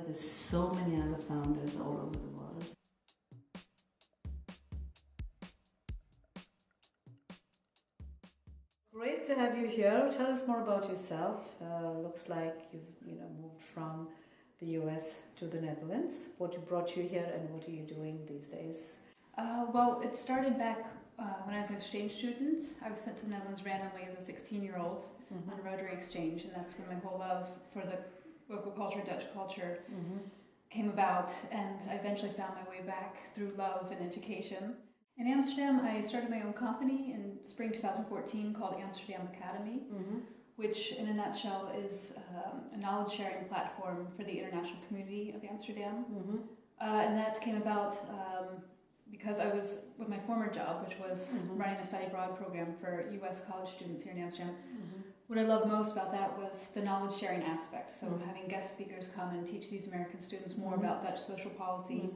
There's so many other founders all over the world. Great to have you here. Tell us more about yourself. Looks like you've moved from the US to the Netherlands. What brought you here, and what are you doing these days? Well, it started back when I was an exchange student. I was sent to the Netherlands randomly as a 16-year-old on a Rotary exchange, and that's when my whole love for the local culture, Dutch culture, came about, and I eventually found my way back through love and education. In Amsterdam, I started my own company in spring 2014 called Amsterdam Academy, which in a nutshell is a knowledge-sharing platform for the international community of Amsterdam. And that came about because I was with my former job, which was running a study abroad program for US college students here in Amsterdam. What I loved most about that was the knowledge sharing aspect. So having guest speakers come and teach these American students more about Dutch social policy.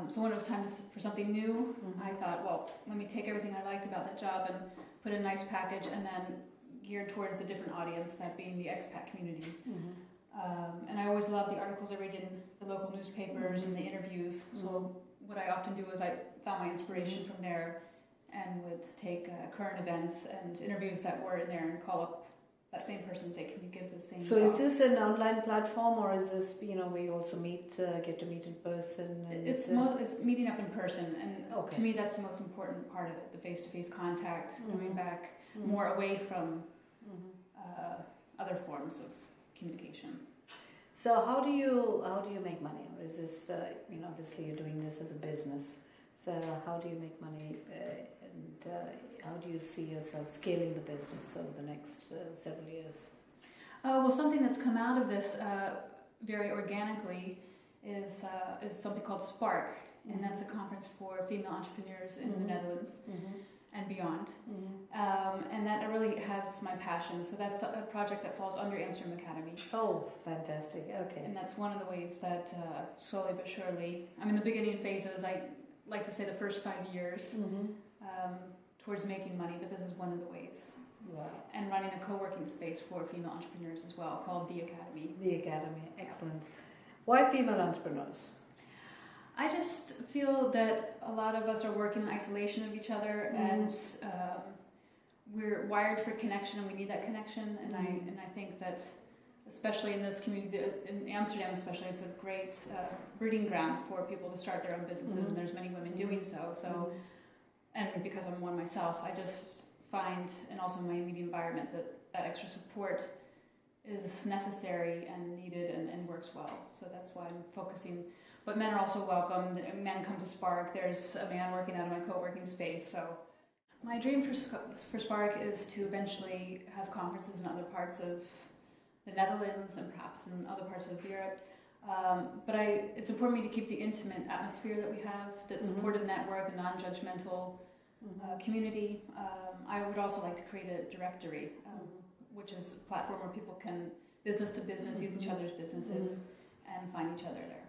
So when it was time for something new, I thought, well, let me take everything I liked about that job and put in a nice package, and then geared towards a different audience, that being the expat community. And I always loved the articles I read in the local newspapers and the interviews. So what I often do is I found my inspiration from there, and would take current events and interviews that were in there and call up that same person and say, can you give the same So talk? Is this an online platform, or is this, where you also get to meet in person? And it's meeting up in person, and to me that's the most important part of it, the face-to-face contact, coming back more away from other forms of communication. So how do you make money? Or is this, obviously you're doing this as a business. So how do you make money, and how do you see yourself scaling the business over the next several years? Well, something that's come out of this very organically is something called Spark, and that's a conference for female entrepreneurs in the Netherlands and beyond. And that really has my passion. So that's a project that falls under Amsterdam Academy. Oh, fantastic. Okay. And that's one of the ways that slowly but surely, the beginning phases, I like to say the first 5 years towards making money, but this is one of the ways. Wow. And running a co-working space for female entrepreneurs as well, called The Academy. The Academy, excellent. Why female entrepreneurs? I just feel that a lot of us are working in isolation of each other, and we're wired for connection, and we need that connection. And I think that, especially in this community, in Amsterdam especially, it's a great breeding ground for people to start their own businesses, and there's many women doing so. So, and because I'm one myself, I just find, and also in my immediate environment, that extra support is necessary and needed and works well. So that's why I'm focusing. But men are also welcome. Men come to Spark. There's a man working out of my co-working space. So my dream for Spark is to eventually have conferences in other parts of the Netherlands and perhaps in other parts of Europe. But it's important to me to keep the intimate atmosphere that we have, that supportive network, the non-judgmental community. I would also like to create a directory, which is a platform where people can business to business use each other's businesses and find each other there.